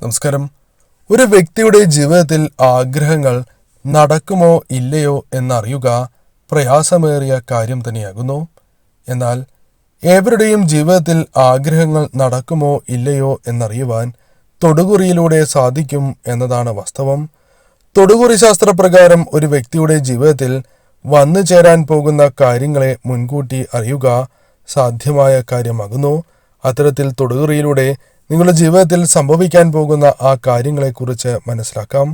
നമസ്കാരം. ഒരു വ്യക്തിയുടെ ജീവിതത്തിൽ ആഗ്രഹങ്ങൾ നടക്കുമോ ഇല്ലയോ എന്നറിയുക പ്രയാസമേറിയ കാര്യം തന്നെയാകുന്നു. എന്നാൽ ഏവരുടെയും ജീവിതത്തിൽ ആഗ്രഹങ്ങൾ നടക്കുമോ ഇല്ലയോ എന്നറിയുവാൻ തൊടുകുറിയിലൂടെ സാധിക്കും എന്നതാണ് വാസ്തവം. തൊടുകുറി ശാസ്ത്രപ്രകാരം ഒരു വ്യക്തിയുടെ ജീവിതത്തിൽ വന്നു ചേരാൻ പോകുന്ന കാര്യങ്ങളെ മുൻകൂട്ടി അറിയുക സാധ്യമായ കാര്യമാകുന്നു. അത്തരത്തിൽ തൊടുകുറിയിലൂടെ നിങ്ങളുടെ ജീവിതത്തിൽ സംഭവിക്കാൻ പോകുന്ന ആ കാര്യങ്ങളെക്കുറിച്ച് മനസ്സിലാക്കാം.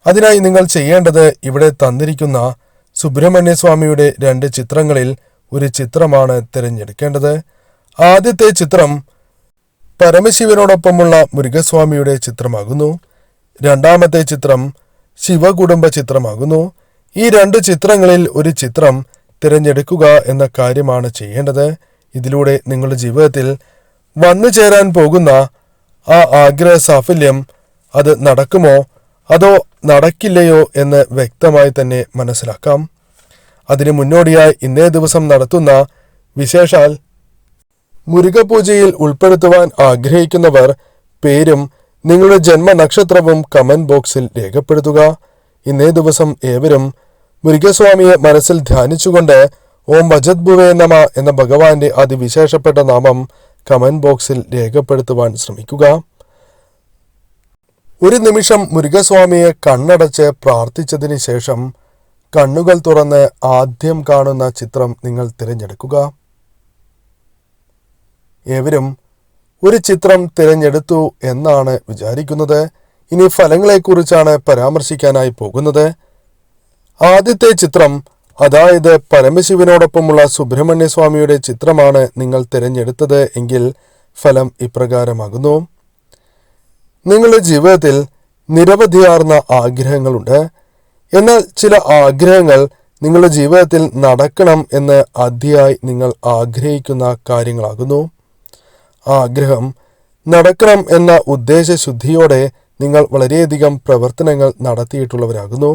അതിനായി നിങ്ങൾ ചെയ്യേണ്ടത് ഇവിടെ തന്നിരിക്കുന്ന സുബ്രഹ്മണ്യ സ്വാമിയുടെ 2 ചിത്രങ്ങളിൽ ഒരു ചിത്രമാണ് തിരഞ്ഞെടുക്കേണ്ടത്. ആദ്യത്തെ ചിത്രം പരമശിവനോടൊപ്പമുള്ള മുരുകസ്വാമിയുടെ ചിത്രമാകുന്നു. രണ്ടാമത്തെ ചിത്രം ശിവകുടുംബ ചിത്രമാകുന്നു. ഈ 2 ചിത്രങ്ങളിൽ ഒരു ചിത്രം തിരഞ്ഞെടുക്കുക എന്ന കാര്യമാണ് ചെയ്യേണ്ടത്. ഇതിലൂടെ നിങ്ങളുടെ ജീവിതത്തിൽ വന്നു ചേരാൻ പോകുന്ന ആ ആഗ്രഹ സാഫല്യം അത് നടക്കുമോ അതോ നടക്കില്ലയോ എന്ന് വ്യക്തമായി തന്നെ മനസ്സിലാക്കാം. അതിനു മുന്നോടിയായി ഇന്നേ ദിവസം നടത്തുന്ന വിശേഷാൽ മുരുകപൂജയിൽ ഉൾപ്പെടുത്തുവാൻ ആഗ്രഹിക്കുന്നവർ പേരും നിങ്ങളുടെ ജന്മനക്ഷത്രവും കമന്റ് ബോക്സിൽ രേഖപ്പെടുത്തുക. ഇന്നേ ദിവസം ഏവരും മുരുകസ്വാമിയെ മനസ്സിൽ ധ്യാനിച്ചുകൊണ്ട് ഓം ഭജദ്ഭുവേ നമ എന്ന ഭഗവാന്റെ അതിവിശേഷപ്പെട്ട നാമം കമന്റ് ബോക്സിൽ രേഖപ്പെടുത്തുവാൻ ശ്രമിക്കുക. ഒരു നിമിഷം മുരുകസ്വാമിയെ കണ്ണടച്ച് പ്രാർത്ഥിച്ചതിന് ശേഷം കണ്ണുകൾ തുറന്ന് ആദ്യം കാണുന്ന ചിത്രം നിങ്ങൾ തിരഞ്ഞെടുക്കുക. ഏവരും ഒരു ചിത്രം തിരഞ്ഞെടുത്തു എന്നാണ് വിചാരിക്കുന്നത്. ഇനി ഫലങ്ങളെക്കുറിച്ചാണ് പരാമർശിക്കാനായി പോകുന്നത്. ആദ്യത്തെ ചിത്രം, അതായത് പരമശിവനോടൊപ്പമുള്ള സുബ്രഹ്മണ്യ സ്വാമിയുടെ ചിത്രമാണ് നിങ്ങൾ തിരഞ്ഞെടുത്തത് എങ്കിൽ ഫലം ഇപ്രകാരമാകുന്നു. നിങ്ങളുടെ ജീവിതത്തിൽ നിരവധിയാർന്ന ആഗ്രഹങ്ങളുണ്ട്. എന്നാൽ ചില ആഗ്രഹങ്ങൾ നിങ്ങളുടെ ജീവിതത്തിൽ നടക്കണം എന്ന് അതിയായി നിങ്ങൾ ആഗ്രഹിക്കുന്ന കാര്യങ്ങളാകുന്നു. ആഗ്രഹം നടക്കണം എന്ന ഉദ്ദേശശുദ്ധിയോടെ നിങ്ങൾ വളരെയധികം പ്രവർത്തനങ്ങൾ നടത്തിയിട്ടുള്ളവരാകുന്നു.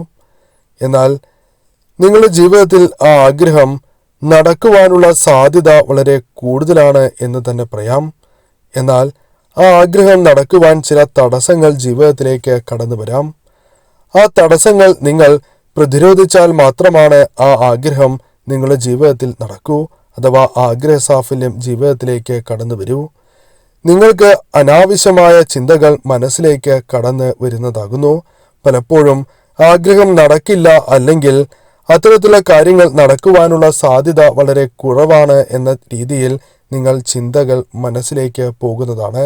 എന്നാൽ നിങ്ങളുടെ ജീവിതത്തിൽ ആ ആഗ്രഹം നടക്കുവാനുള്ള സാധ്യത വളരെ കൂടുതലാണ് എന്ന് തന്നെ പറയാം. എന്നാൽ ആ ആഗ്രഹം നടക്കുവാൻ ചില തടസ്സങ്ങൾ ജീവിതത്തിലേക്ക് കടന്നു വരാം. ആ തടസ്സങ്ങൾ നിങ്ങൾ പ്രതിരോധിച്ചാൽ മാത്രമാണ് ആ ആഗ്രഹം നിങ്ങളുടെ ജീവിതത്തിൽ നടക്കൂ, അഥവാ ആഗ്രഹ സാഫല്യം ജീവിതത്തിലേക്ക് കടന്നു വരൂ. നിങ്ങൾക്ക് അനാവശ്യമായ ചിന്തകൾ മനസ്സിലേക്ക് കടന്നു വരുന്നതാകുന്നു. പലപ്പോഴും ആഗ്രഹം നടക്കില്ല, അല്ലെങ്കിൽ അത്തരത്തിലുള്ള കാര്യങ്ങൾ നടക്കുവാനുള്ള സാധ്യത വളരെ കുറവാണ് എന്ന രീതിയിൽ നിങ്ങൾ ചിന്തകൾ മനസ്സിലേക്ക് പോകുന്നതാണ്.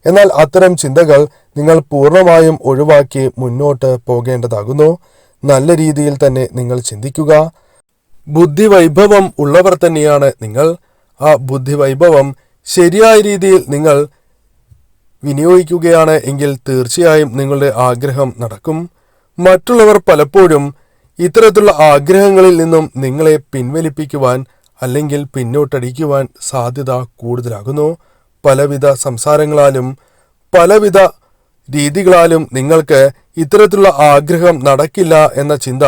എന്നാൽ അത്തരം ചിന്തകൾ നിങ്ങൾ പൂർണ്ണമായും ഒഴിവാക്കി മുന്നോട്ട് പോകേണ്ടതാകുന്നു. നല്ല രീതിയിൽ തന്നെ നിങ്ങൾ ചിന്തിക്കുക. ബുദ്ധിവൈഭവം ഉള്ളവർ തന്നെയാണ് നിങ്ങൾ. ആ ബുദ്ധിവൈഭവം ശരിയായ രീതിയിൽ നിങ്ങൾ വിനിയോഗിക്കുകയാണ് എങ്കിൽ തീർച്ചയായും നിങ്ങളുടെ ആഗ്രഹം നടക്കും. മറ്റുള്ളവർ പലപ്പോഴും ഇത്തരത്തിലുള്ള ആഗ്രഹങ്ങളിൽ നിന്നും നിങ്ങളെ പിൻവലിപ്പിക്കുവാൻ അല്ലെങ്കിൽ പിന്നോട്ടടിക്കുവാൻ സാധ്യത കൂടുതലാകുന്നു. പലവിധ സംസാരങ്ങളാലും പലവിധ രീതികളാലും നിങ്ങൾക്ക് ഇത്തരത്തിലുള്ള ആഗ്രഹം നടക്കില്ല എന്ന ചിന്ത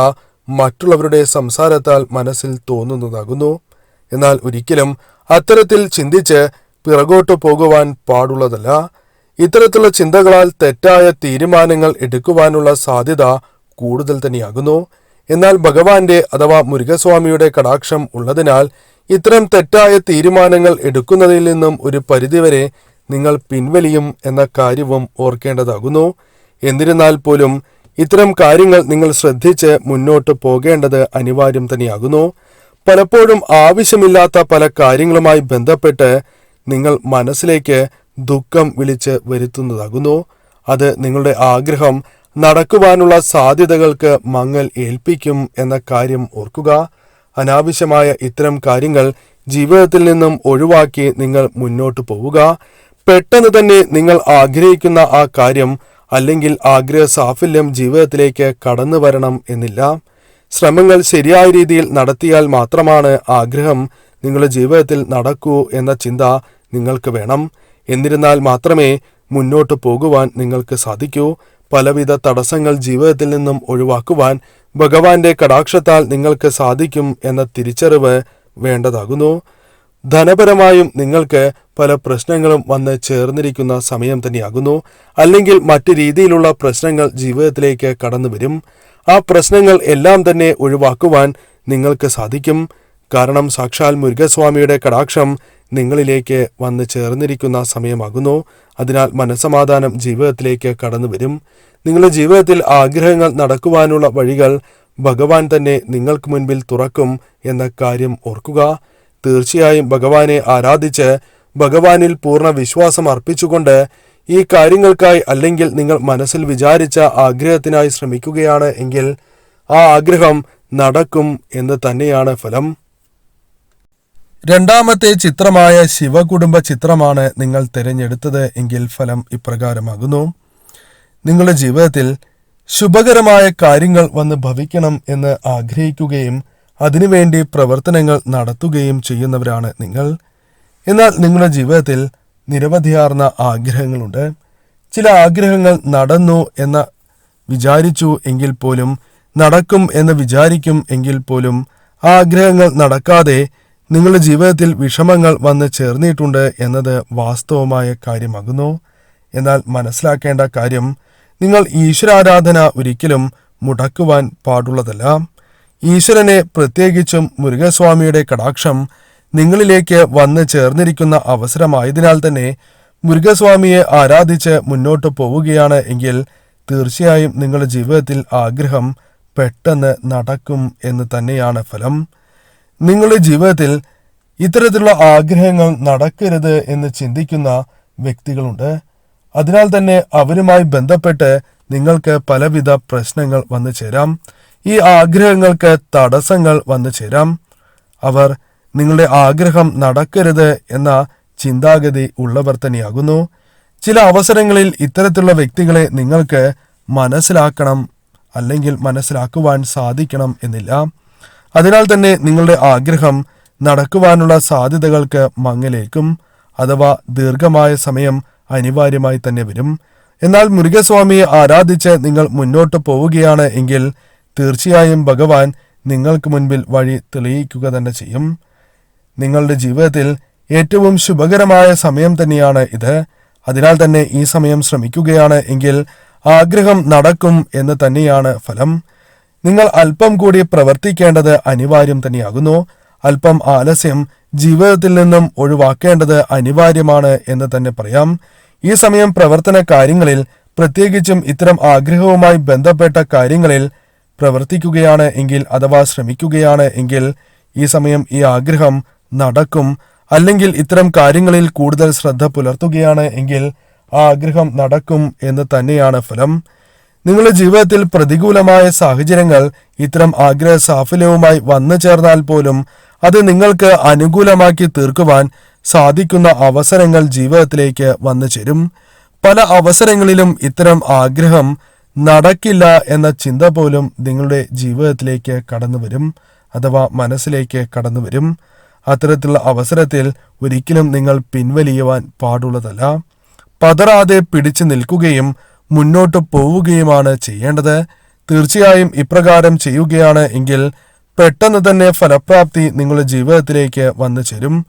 മറ്റുള്ളവരുടെ സംസാരത്താൽ മനസ്സിൽ തോന്നുന്നതാകുന്നു. എന്നാൽ ഒരിക്കലും അത്തരത്തിൽ ചിന്തിച്ച് പിറകോട്ട് പോകുവാൻ പാടുള്ളതല്ല. ഇത്തരത്തിലുള്ള ചിന്തകളാൽ തെറ്റായ തീരുമാനങ്ങൾ എടുക്കുവാനുള്ള സാധ്യത കൂടുതൽ തന്നെയാകുന്നു. എന്നാൽ ഭഗവാന്റെ അഥവാ മുരുകസ്വാമിയുടെ കടാക്ഷം ഉള്ളതിനാൽ ഇത്തരം തെറ്റായ തീരുമാനങ്ങൾ എടുക്കുന്നതിൽ നിന്നും ഒരു പരിധിവരെ നിങ്ങൾ പിൻവലിയും എന്ന കാര്യവും ഓർക്കേണ്ടതാകുന്നു. എന്നിരുന്നാൽ പോലും ഇത്തരം കാര്യങ്ങൾ നിങ്ങൾ ശ്രദ്ധിച്ച് മുന്നോട്ട് പോകേണ്ടത് അനിവാര്യം തന്നെയാകുന്നു. പലപ്പോഴും ആവശ്യമില്ലാത്ത പല കാര്യങ്ങളുമായി ബന്ധപ്പെട്ട് നിങ്ങൾ മനസ്സിലേക്ക് ദുഃഖം വിളിച്ച് വരുത്തുന്നതാകുന്നു. അത് നിങ്ങളുടെ ആഗ്രഹം നടക്കുവാനുള്ള സാധ്യതകൾക്ക് മങ്ങൽ ഏൽപ്പിക്കും എന്ന കാര്യം ഓർക്കുക. അനാവശ്യമായ ഇത്തരം കാര്യങ്ങൾ ജീവിതത്തിൽ നിന്നും ഒഴിവാക്കി നിങ്ങൾ മുന്നോട്ട് പോവുക. പെട്ടെന്ന് തന്നെ നിങ്ങൾ ആഗ്രഹിക്കുന്ന ആ കാര്യം അല്ലെങ്കിൽ ആഗ്രഹ സാഫല്യം ജീവിതത്തിലേക്ക് കടന്നു വരണം എന്നില്ല. ശ്രമങ്ങൾ ശരിയായ രീതിയിൽ നടത്തിയാൽ മാത്രമാണ് ആഗ്രഹം നിങ്ങളുടെ ജീവിതത്തിൽ നടക്കൂ എന്ന ചിന്ത നിങ്ങൾക്ക് വേണം. എന്നിരുന്നാൽ മാത്രമേ മുന്നോട്ട് പോകുവാൻ നിങ്ങൾക്ക് സാധിക്കൂ. പലവിധ തടസ്സങ്ങൾ ജീവിതത്തിൽ നിന്നും ഒഴിവാക്കുവാൻ ഭഗവാന്റെ കടാക്ഷത്താൽ നിങ്ങൾക്ക് സാധിക്കും എന്ന തിരിച്ചറിവ് വേണ്ടതാകുന്നു. ധനപരമായും നിങ്ങൾക്ക് പല പ്രശ്നങ്ങളും വന്ന് ചേർന്നിരിക്കുന്ന സമയം തന്നെയാകുന്നു. അല്ലെങ്കിൽ മറ്റു രീതിയിലുള്ള പ്രശ്നങ്ങൾ ജീവിതത്തിലേക്ക് കടന്നു വരും. ആ പ്രശ്നങ്ങൾ എല്ലാം തന്നെ ഒഴിവാക്കുവാൻ നിങ്ങൾക്ക് സാധിക്കും. കാരണം സാക്ഷാൽ മുരുകസ്വാമിയുടെ കടാക്ഷം നിങ്ങളിലേക്ക് വന്ന് ചേർന്നിരിക്കുന്ന സമയമാകുന്നു. അതിനാൽ മനസ്സമാധാനം ജീവിതത്തിലേക്ക് കടന്നു വരും. നിങ്ങളുടെ ജീവിതത്തിൽ ആഗ്രഹങ്ങൾ നടക്കുവാനുള്ള വഴികൾ ഭഗവാൻ തന്നെ നിങ്ങൾക്ക് മുൻപിൽ തുറക്കും എന്ന കാര്യം ഓർക്കുക. തീർച്ചയായും ഭഗവാനെ ആരാധിച്ച് ഭഗവാനിൽ പൂർണ്ണ വിശ്വാസം അർപ്പിച്ചുകൊണ്ട് ഈ കാര്യങ്ങൾക്കായി അല്ലെങ്കിൽ നിങ്ങൾ മനസ്സിൽ വിചാരിച്ച ആഗ്രഹത്തിനായി ശ്രമിക്കുകയാണ് എങ്കിൽ ആ ആഗ്രഹം നടക്കും എന്ന് തന്നെയാണ് ഫലം. രണ്ടാമത്തെ ചിത്രമായ ശിവകുടുംബ ചിത്രമാണ് നിങ്ങൾ തിരഞ്ഞെടുത്തത് എങ്കിൽ ഫലം ഇപ്രകാരമാകുന്നു. നിങ്ങളുടെ ജീവിതത്തിൽ ശുഭകരമായ കാര്യങ്ങൾ വന്ന് ഭവിക്കണം എന്ന് ആഗ്രഹിക്കുകയും അതിനുവേണ്ടി പ്രവർത്തനങ്ങൾ നടത്തുകയും ചെയ്യുന്നവരാണ് നിങ്ങൾ. എന്നാൽ നിങ്ങളുടെ ജീവിതത്തിൽ നിരവധിയാർന്ന ആഗ്രഹങ്ങളുണ്ട്. ചില ആഗ്രഹങ്ങൾ നടന്നു എന്ന് വിചാരിച്ചു എങ്കിൽ പോലും, നടക്കും എന്ന് വിചാരിക്കും എങ്കിൽ പോലും ആഗ്രഹങ്ങൾ നടക്കാതെ നിങ്ങളുടെ ജീവിതത്തിൽ വിഷമങ്ങൾ വന്ന് ചേർന്നിട്ടുണ്ട് എന്നത് വാസ്തവമായ കാര്യമാകുന്നു. എന്നാൽ മനസ്സിലാക്കേണ്ട കാര്യം, നിങ്ങൾ ഈശ്വരാരാധന ഒരിക്കലും മുടക്കുവാൻ പാടുള്ളതല്ല. ഈശ്വരനെ, പ്രത്യേകിച്ചും മുരുകസ്വാമിയുടെ കടാക്ഷം നിങ്ങളിലേക്ക് വന്ന് ചേർന്നിരിക്കുന്ന അവസരമായതിനാൽ തന്നെ മുരുകസ്വാമിയെ ആരാധിച്ച് മുന്നോട്ട് പോവുകയാണ് എങ്കിൽ തീർച്ചയായും നിങ്ങളുടെ ജീവിതത്തിൽ ആഗ്രഹം പെട്ടെന്ന് നടക്കും എന്ന് തന്നെയാണ് ഫലം. നിങ്ങളുടെ ജീവിതത്തിൽ ഇത്തരത്തിലുള്ള ആഗ്രഹങ്ങൾ നടക്കരുത് എന്ന് ചിന്തിക്കുന്ന വ്യക്തികളുണ്ട്. അതിനാൽ തന്നെ അവരുമായി ബന്ധപ്പെട്ട് നിങ്ങൾക്ക് പലവിധ പ്രശ്നങ്ങൾ വന്നു ചേരാം. ഈ ആഗ്രഹങ്ങൾക്ക് തടസ്സങ്ങൾ വന്നു ചേരാം. അവർ നിങ്ങളുടെ ആഗ്രഹം നടക്കരുത് എന്ന ചിന്താഗതി ഉള്ളവർ തന്നെയാകുന്നു. ചില അവസരങ്ങളിൽ ഇത്തരത്തിലുള്ള വ്യക്തികളെ നിങ്ങൾക്ക് മനസ്സിലാക്കണം അല്ലെങ്കിൽ മനസ്സിലാക്കുവാൻ സാധിക്കണം എന്നില്ല. അതിനാൽ തന്നെ നിങ്ങളുടെ ആഗ്രഹം നടക്കുവാനുള്ള സാധ്യതകൾക്ക് മങ്ങലേക്കും, അഥവാ ദീർഘമായ സമയം അനിവാര്യമായി തന്നെ വരും. എന്നാൽ മുരുകസ്വാമിയെ ആരാധിച്ച് നിങ്ങൾ മുന്നോട്ട് പോവുകയാണ് എങ്കിൽ തീർച്ചയായും ഭഗവാൻ നിങ്ങൾക്ക് മുൻപിൽ വഴി തെളിയിക്കുക തന്നെ ചെയ്യും. നിങ്ങളുടെ ജീവിതത്തിൽ ഏറ്റവും ശുഭകരമായ സമയം തന്നെയാണ് ഇത്. അതിനാൽ തന്നെ ഈ സമയം ശ്രമിക്കുകയാണ് എങ്കിൽ ആഗ്രഹം നടക്കും എന്ന് തന്നെയാണ് ഫലം. നിങ്ങൾ അല്പം കൂടി പ്രവർത്തിക്കേണ്ടത് അനിവാര്യം തന്നെയാകുന്നു. അല്പം ആലസ്യം ജീവിതത്തിൽ നിന്നും ഒഴിവാക്കേണ്ടത് അനിവാര്യമാണ് എന്ന് തന്നെ പറയാം. ഈ സമയം പ്രവർത്തന കാര്യങ്ങളിൽ, പ്രത്യേകിച്ചും ഇത്തരം ആഗ്രഹവുമായി ബന്ധപ്പെട്ട കാര്യങ്ങളിൽ പ്രവർത്തിക്കുകയാണ് എങ്കിൽ, അഥവാ ശ്രമിക്കുകയാണ് എങ്കിൽ ഈ സമയം ഈ ആഗ്രഹം നടക്കും. അല്ലെങ്കിൽ ഇത്തരം കാര്യങ്ങളിൽ കൂടുതൽ ശ്രദ്ധ പുലർത്തുകയാണ് എങ്കിൽ ആ ആഗ്രഹം നടക്കും എന്ന് തന്നെയാണ് ഫലം. നിങ്ങളുടെ ജീവിതത്തിൽ പ്രതികൂലമായ സാഹചര്യങ്ങൾ ഇത്തരം ആഗ്രഹ സാഫല്യവുമായി വന്നു ചേർന്നാൽ പോലും അത് നിങ്ങൾക്ക് അനുകൂലമാക്കി തീർക്കുവാൻ സാധിക്കുന്ന അവസരങ്ങൾ ജീവിതത്തിലേക്ക് വന്നു ചേരും. പല അവസരങ്ങളിലും ഇത്തരം ആഗ്രഹം നടക്കില്ല എന്ന ചിന്ത പോലും നിങ്ങളുടെ ജീവിതത്തിലേക്ക് കടന്നു വരും, അഥവാ മനസ്സിലേക്ക് കടന്നു വരും. അത്തരത്തിലുള്ള അവസരത്തിൽ ഒരിക്കലും നിങ്ങൾ പിൻവലിയുവാൻ പാടുള്ളതല്ല. പതറാതെ പിടിച്ചു നിൽക്കുകയും മുന്നോട്ട് പോവുകയുമാണ് ചെയ്യേണ്ടത്. തീർച്ചയായും ഇപ്രകാരം ചെയ്യുകയാണ് എങ്കിൽ പെട്ടെന്ന് തന്നെ ഫലപ്രാപ്തി നിങ്ങളുടെ ജീവിതത്തിലേക്ക് വന്നു ചേരും.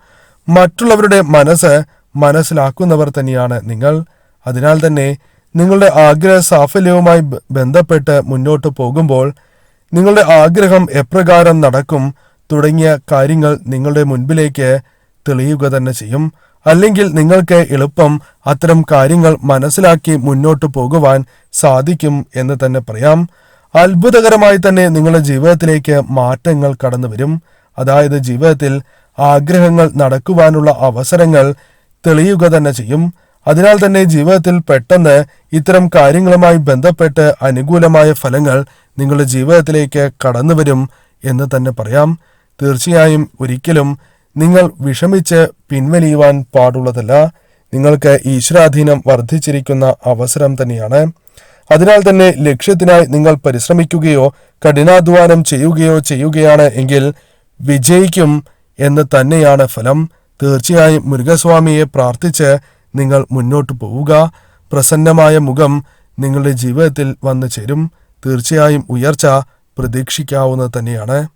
മറ്റുള്ളവരുടെ മനസ്സ് മനസ്സിലാക്കുന്നവർ തന്നെയാണ് നിങ്ങൾ. അതിനാൽ തന്നെ നിങ്ങളുടെ ആഗ്രഹ സാഫല്യവുമായി ബന്ധപ്പെട്ട് മുന്നോട്ട് പോകുമ്പോൾ നിങ്ങളുടെ ആഗ്രഹം എപ്രകാരം നടക്കും തുടങ്ങിയ കാര്യങ്ങൾ നിങ്ങളുടെ മുൻപിലേക്ക് തെളിയുക തന്നെ ചെയ്യും. അല്ലെങ്കിൽ നിങ്ങൾക്ക് എളുപ്പം അത്തരം കാര്യങ്ങൾ മനസ്സിലാക്കി മുന്നോട്ട് പോകുവാൻ സാധിക്കും എന്ന് തന്നെ പറയാം. അത്ഭുതകരമായി തന്നെ നിങ്ങളുടെ ജീവിതത്തിലേക്ക് മാറ്റങ്ങൾ കടന്നു വരും. അതായത് ജീവിതത്തിൽ ആഗ്രഹങ്ങൾ നടക്കുവാനുള്ള അവസരങ്ങൾ തെളിയുക തന്നെ ചെയ്യും. അതിനാൽ തന്നെ ജീവിതത്തിൽ പെട്ടെന്ന് ഇത്തരം കാര്യങ്ങളുമായി ബന്ധപ്പെട്ട് അനുകൂലമായ ഫലങ്ങൾ നിങ്ങളുടെ ജീവിതത്തിലേക്ക് കടന്നു വരും എന്ന് തന്നെ പറയാം. തീർച്ചയായും ഒരിക്കലും നിങ്ങൾ വിഷമിച്ച് പിൻവലിയുവാൻ പാടുള്ളതല്ല. നിങ്ങൾക്ക് ഈശ്വരാധീനം വർദ്ധിച്ചിരിക്കുന്ന അവസരം തന്നെയാണ്. അതിനാൽ തന്നെ ലക്ഷ്യത്തിനായി നിങ്ങൾ പരിശ്രമിക്കുകയോ കഠിനാധ്വാനം ചെയ്യുകയാണ് എങ്കിൽ വിജയിക്കും എന്ന് തന്നെയാണ് ഫലം. തീർച്ചയായും മുരുകസ്വാമിയെ പ്രാർത്ഥിച്ച് നിങ്ങൾ മുന്നോട്ട് പോവുക. പ്രസന്നമായ മുഖം നിങ്ങളുടെ ജീവിതത്തിൽ വന്നു ചേരും. തീർച്ചയായും ഉയർച്ച പ്രതീക്ഷിക്കാവുന്നത് തന്നെയാണ്.